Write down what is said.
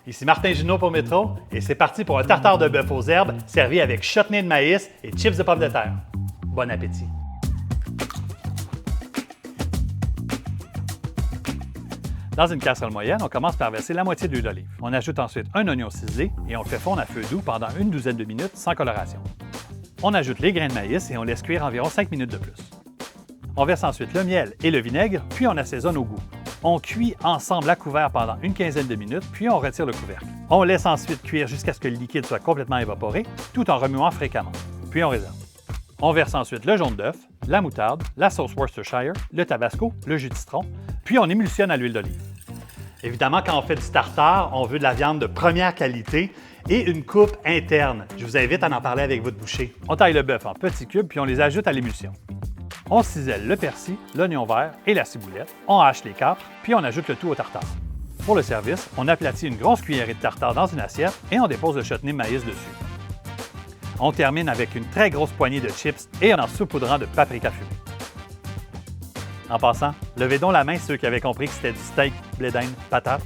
Ici Martin Junot pour Métro et c'est parti pour un tartare de bœuf aux herbes servi avec chutney de maïs et chips de pommes de terre. Bon appétit! Dans une casserole moyenne, on commence par verser la moitié d'huile d'olive. On ajoute ensuite un oignon ciselé et on le fait fondre à feu doux pendant une douzaine de minutes sans coloration. On ajoute les grains de maïs et on laisse cuire environ 5 minutes de plus. On verse ensuite le miel et le vinaigre, puis on assaisonne au goût. On cuit ensemble à couvert pendant une quinzaine de minutes, puis on retire le couvercle. On laisse ensuite cuire jusqu'à ce que le liquide soit complètement évaporé, tout en remuant fréquemment. Puis on réserve. On verse ensuite le jaune d'œuf, la moutarde, la sauce Worcestershire, le tabasco, le jus de citron, puis on émulsionne à l'huile d'olive. Évidemment, quand on fait du tartare, on veut de la viande de première qualité et une coupe interne. Je vous invite à en parler avec votre boucher. On taille le bœuf en petits cubes, puis on les ajoute à l'émulsion. On cisèle le persil, l'oignon vert et la ciboulette. On hache les capres, puis on ajoute le tout au tartare. Pour le service, on aplatit une grosse cuillerée de tartare dans une assiette et on dépose le chutney de maïs dessus. On termine avec une très grosse poignée de chips et en saupoudrant de paprika fumé. En passant, levez donc la main ceux qui avaient compris que c'était du steak, blé d'Inde, patate.